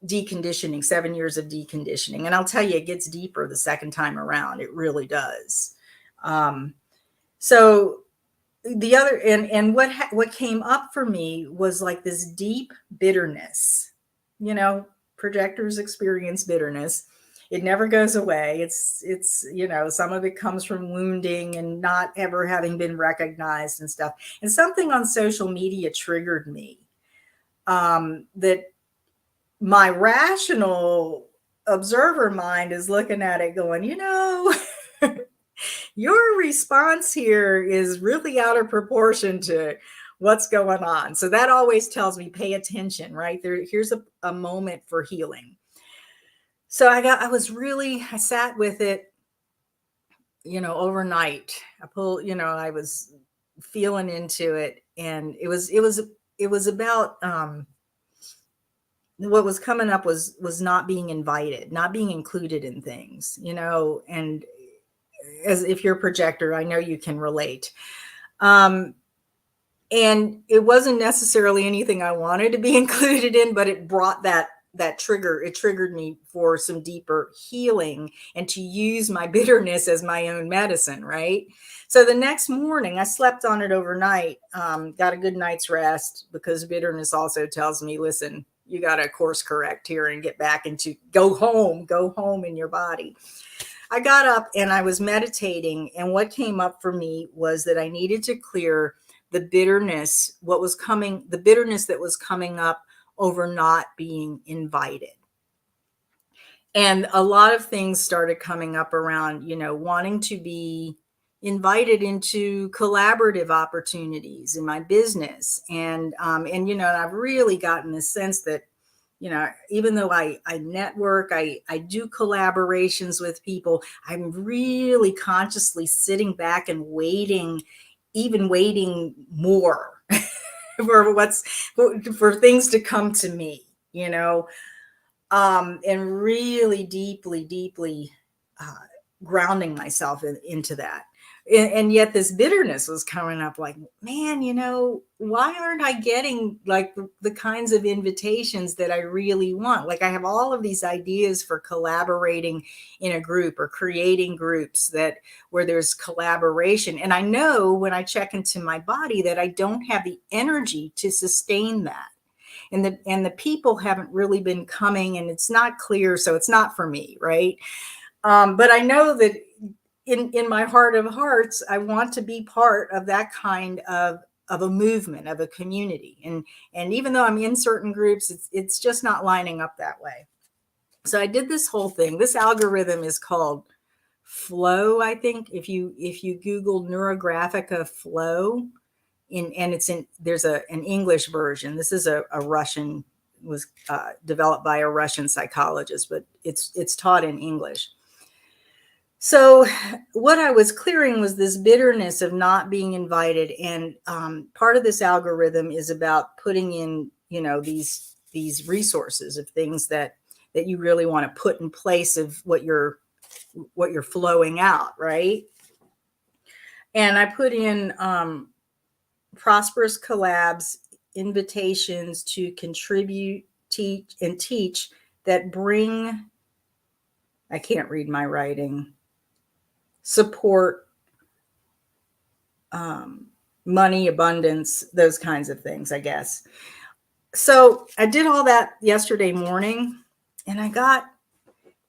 deconditioning, 7 years of deconditioning. And I'll tell you, it gets deeper the second time around. It really does. Um, so the other and what came up for me was like this deep bitterness. Projectors experience bitterness. It never goes away. It's some of it comes from wounding and not ever having been recognized and stuff. And something on social media triggered me, that my rational observer mind is looking at it going, your response here is really out of proportion to what's going on. So that always tells me pay attention, right? Here's a moment for healing. So I sat with it, overnight. I was feeling into it, and it was about, what was coming up was not being invited, not being included in things, and as if you're a projector, I know you can relate. And it wasn't necessarily anything I wanted to be included in, but it brought that trigger. It triggered me for some deeper healing and to use my bitterness as my own medicine, right? So the next morning, I slept on it overnight, got a good night's rest, because bitterness also tells me, listen, you got to course correct here and get back into go home in your body. I got up and I was meditating, and what came up for me was that I needed to clear the bitterness that was coming up over not being invited. And a lot of things started coming up around, wanting to be invited into collaborative opportunities in my business. And I've really gotten this sense that, even though I network, I do collaborations with people, I'm really consciously sitting back and waiting more for things to come to me, and really deeply grounding myself into that. And yet this bitterness was coming up like, man, why aren't I getting like the kinds of invitations that I really want? Like, I have all of these ideas for collaborating in a group or creating groups where there's collaboration. And I know when I check into my body that I don't have the energy to sustain that. And the people haven't really been coming, and it's not clear. So it's not for me. Right. But I know that in my heart of hearts, I want to be part of that kind of a movement, of a community. And even though I'm in certain groups, it's just not lining up that way. So I did this whole thing. This algorithm is called Flow, I think. If you Google Neurographica Flow, there's an English version. This is a Russian, was developed by a Russian psychologist, but it's taught in English. So what I was clearing was this bitterness of not being invited. And part of this algorithm is about putting in, these resources of things that you really want to put in place of what you're flowing out, right? And I put in prosperous collabs, invitations to contribute, teach that bring, I can't read my writing, support, money, abundance, those kinds of things, I guess. So I did all that yesterday morning, and I got,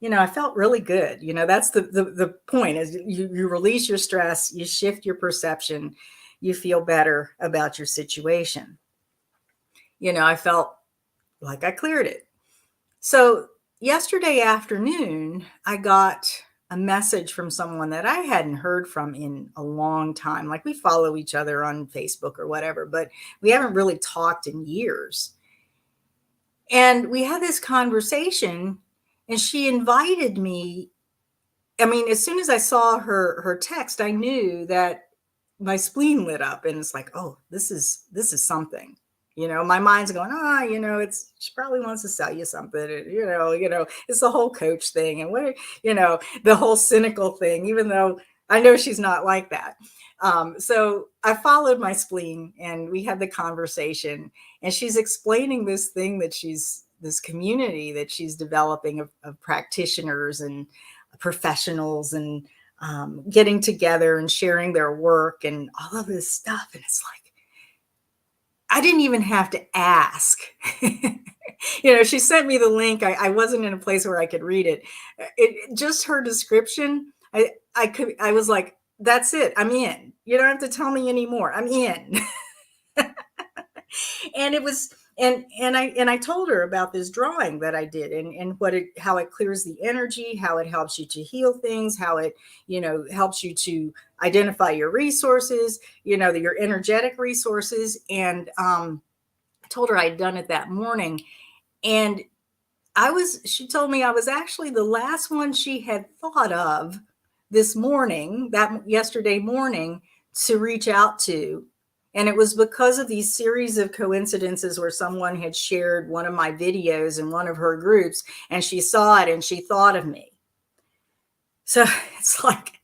I felt really good. That's the point, is you release your stress, you shift your perception, you feel better about your situation. I felt like I cleared it. So yesterday afternoon, I got a message from someone that I hadn't heard from in a long time. Like, we follow each other on Facebook or whatever, but we haven't really talked in years. And we had this conversation, and she invited me. I mean, as soon as I saw her text, I knew that my spleen lit up, and it's like, oh, this is something. My mind's going, she probably wants to sell you something. It's the whole coach thing and the whole cynical thing, even though I know she's not like that. So I followed my spleen and we had the conversation, and she's explaining this thing this community that she's developing of practitioners and professionals and getting together and sharing their work and all of this stuff. And it's like, I didn't even have to ask. She sent me the link. I wasn't in a place where I could read it. Just her description. I was like, that's it. I'm in. You don't have to tell me anymore. I'm in. And it was, and I told her about this drawing that I did and how it clears the energy, how it helps you to heal things, how it, helps you to identify your resources, your energetic resources. And I told her I'd done it that morning. And she told me I was actually the last one she had thought of yesterday morning, to reach out to. And it was because of these series of coincidences where someone had shared one of my videos in one of her groups, and she saw it and she thought of me. So it's like,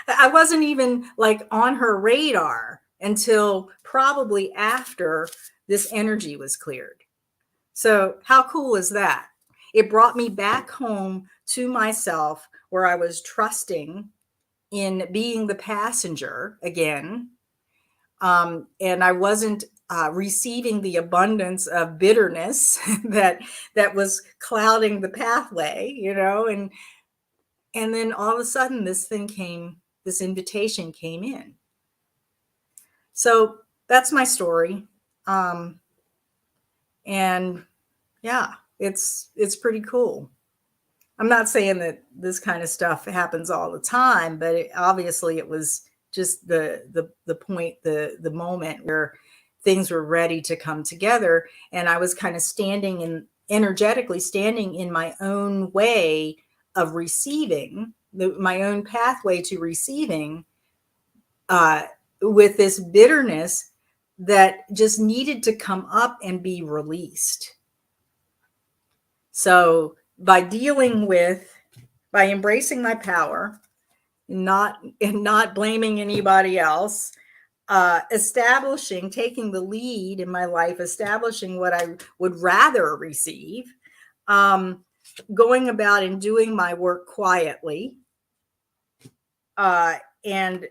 I wasn't even like on her radar until probably after this energy was cleared. So how cool is that? It brought me back home to myself, where I was trusting in being the passenger again. And I wasn't receiving the abundance of bitterness that was clouding the pathway, and then all of a sudden this invitation came in. So that's my story. And yeah, it's pretty cool. I'm not saying that this kind of stuff happens all the time, but obviously it was just the point, the moment where things were ready to come together. And I was kind of energetically standing in my own way of receiving, my own pathway to receiving, with this bitterness that just needed to come up and be released. So by embracing my power, not blaming anybody else, taking the lead in my life, establishing what I would rather receive, going about and doing my work quietly, and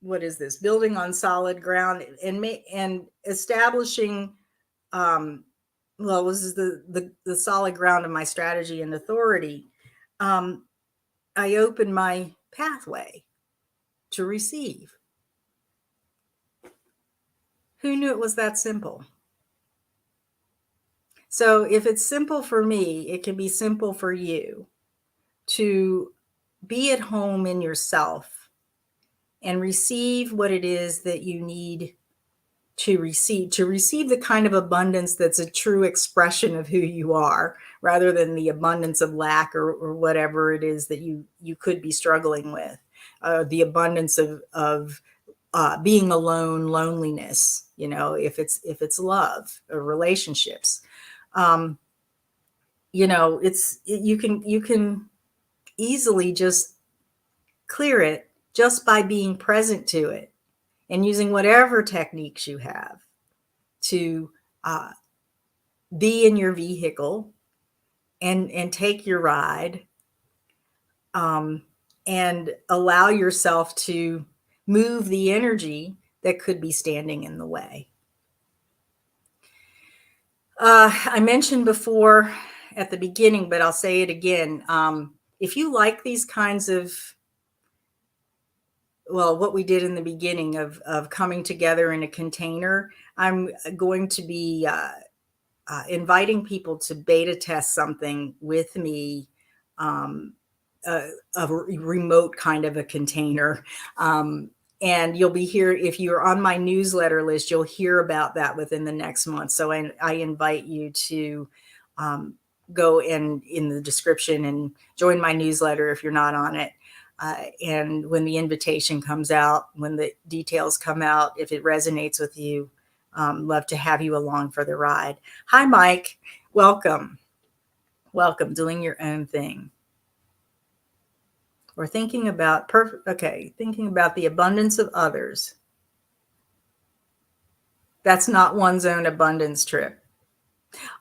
what is this? Building on solid ground and establishing, this is the solid ground of my strategy and authority. I open my pathway to receive. Who knew it was that simple? So if it's simple for me, it can be simple for you to be at home in yourself and receive what it is that you need to receive the kind of abundance that's a true expression of who you are, rather than the abundance of lack or whatever it is that you could be struggling with, the abundance of being alone, loneliness, if it's love or relationships. You can easily just clear it just by being present to it and using whatever techniques you have to be in your vehicle and take your ride, and allow yourself to move the energy that could be standing in the way. I mentioned before at the beginning, but I'll say it again. If you like these kinds of, what we did in the beginning of coming together in a container, I'm going to be inviting people to beta test something with me, a remote kind of a container. And you'll be here, if you're on my newsletter list, you'll hear about that within the next month. So I invite you to go in the description and join my newsletter if you're not on it. And when the invitation comes out, when the details come out, if it resonates with you, Love to have you along for the ride. Hi, Mike. Welcome. Welcome. Doing your own thing. We're thinking about thinking about the abundance of others. That's not one's own abundance trip.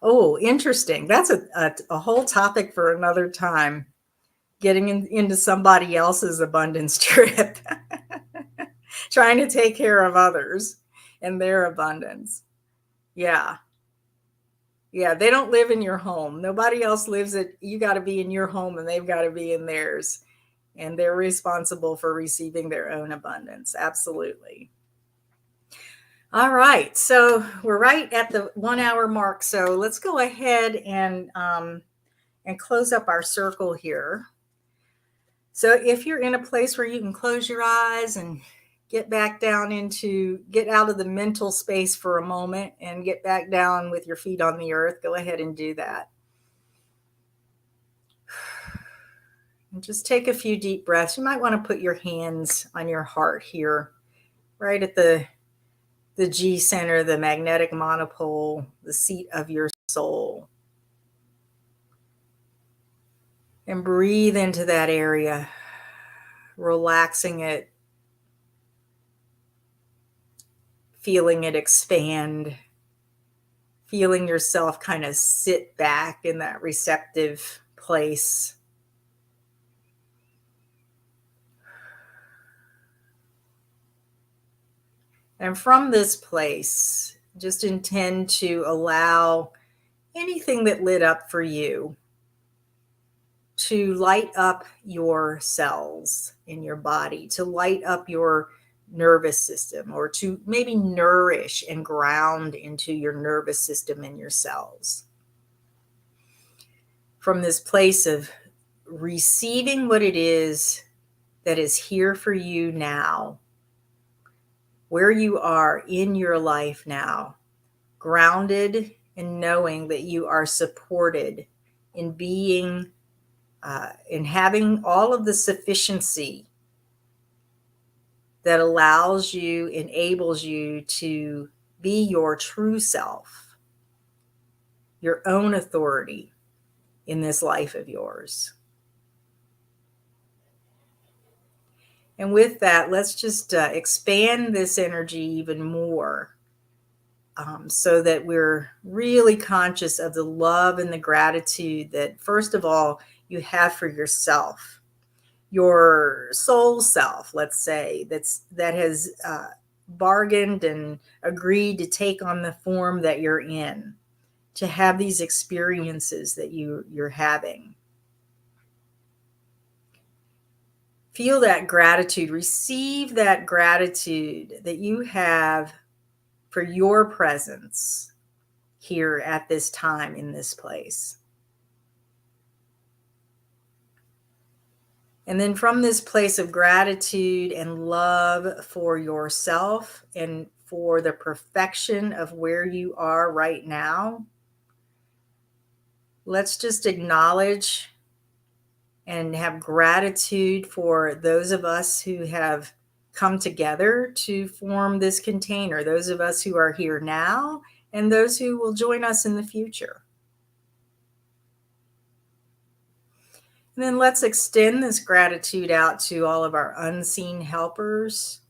Oh, interesting. That's a whole topic for another time. Getting into somebody else's abundance trip. Trying to take care of others and their abundance. Yeah. Yeah, they don't live in your home. Nobody else lives it. You got to be in your home and they've got to be in theirs. And they're responsible for receiving their own abundance. Absolutely. All right. So we're right at the 1 hour mark. So let's go ahead and close up our circle here. So if you're in a place where you can close your eyes and get out of the mental space for a moment and get back down with your feet on the earth, go ahead and do that. And just take a few deep breaths. You might want to put your hands on your heart here, right at the G center, the magnetic monopole, the seat of your soul. And breathe into that area, relaxing it, feeling it expand, feeling yourself kind of sit back in that receptive place. And from this place, just intend to allow anything that lit up for you to light up your cells in your body, to light up your nervous system, or to maybe nourish and ground into your nervous system and your cells. From this place of receiving what it is that is here for you now, where you are in your life now, grounded in knowing that you are supported in being, in having all of the sufficiency that enables you to be your true self, your own authority in this life of yours. And with that, let's just expand this energy even more, so that we're really conscious of the love and the gratitude that, first of all, you have for yourself, your soul self, let's say, that has bargained and agreed to take on the form that you're in, to have these experiences that you're having. Feel that gratitude, receive that gratitude that you have for your presence here at this time in this place. And then from this place of gratitude and love for yourself and for the perfection of where you are right now, let's just acknowledge and have gratitude for those of us who have come together to form this container, those of us who are here now and those who will join us in the future. And then let's extend this gratitude out to all of our unseen helpers,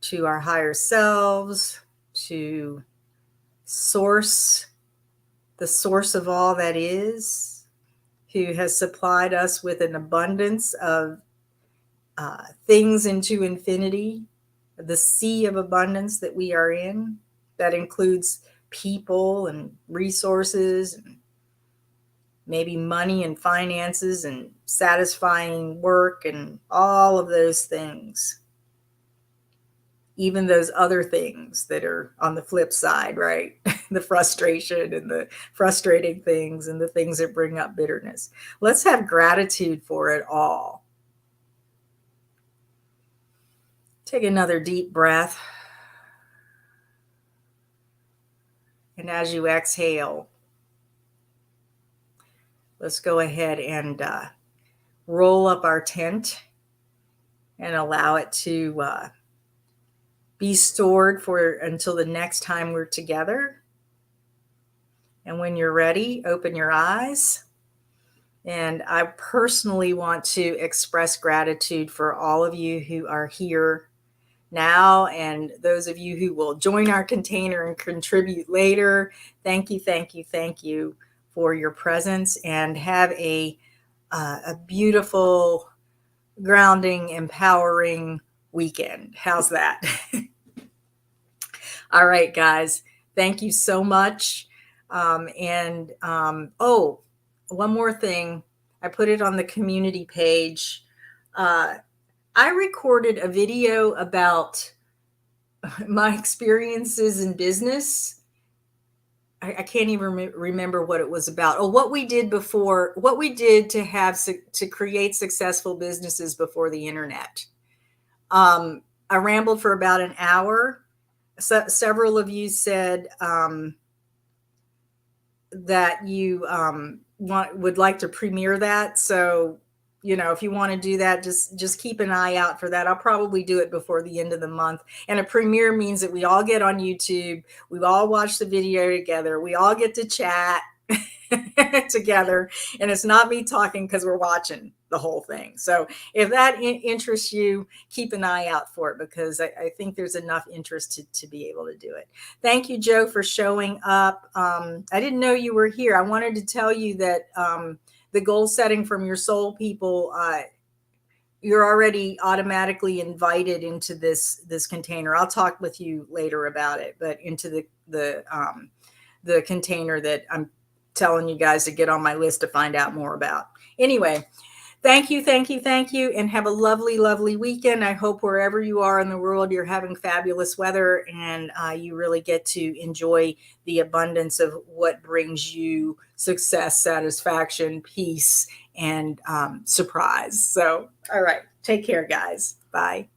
to our higher selves, to source, the source of all that is, who has supplied us with an abundance of things into infinity, the sea of abundance that we are in, that includes people and resources and maybe money and finances and satisfying work and all of those things. Even those other things that are on the flip side, right? The frustration and the frustrating things and the things that bring up bitterness. Let's have gratitude for it all. Take another deep breath. And as you exhale, let's go ahead and roll up our tent and allow it to be stored for until the next time we're together. And when you're ready, open your eyes. And I personally want to express gratitude for all of you who are here now and those of you who will join our container and contribute later. Thank you, thank you, thank you for your presence, and have a beautiful, grounding, empowering weekend. How's that? All right, guys. Thank you so much. Oh, one more thing. I put it on the community page. I recorded a video about my experiences in business. I can't even remember what it was about. Oh, what we did before, what we did to create successful businesses before the internet. I rambled for about an hour. Several of you said that you would like to premiere that. So, if you want to do that, just keep an eye out for that. I'll probably do it before the end of the month. And a premiere means that we all get on YouTube. We all watch the video together. We all get to chat together. And it's not me talking because we're watching the whole thing. So if that interests you, keep an eye out for it, because I think there's enough interest to be able to do it. Thank you, Joe, for showing up. I didn't know you were here. I wanted to tell you that the goal setting from your soul people, you're already automatically invited into this container. I'll talk with you later about it, but into the container that I'm telling you guys to get on my list to find out more about. Anyway, thank you, thank you, thank you, and have a lovely, lovely weekend. I hope wherever you are in the world, you're having fabulous weather, and you really get to enjoy the abundance of what brings you success, satisfaction, peace, and surprise. So, all right, take care, guys. Bye.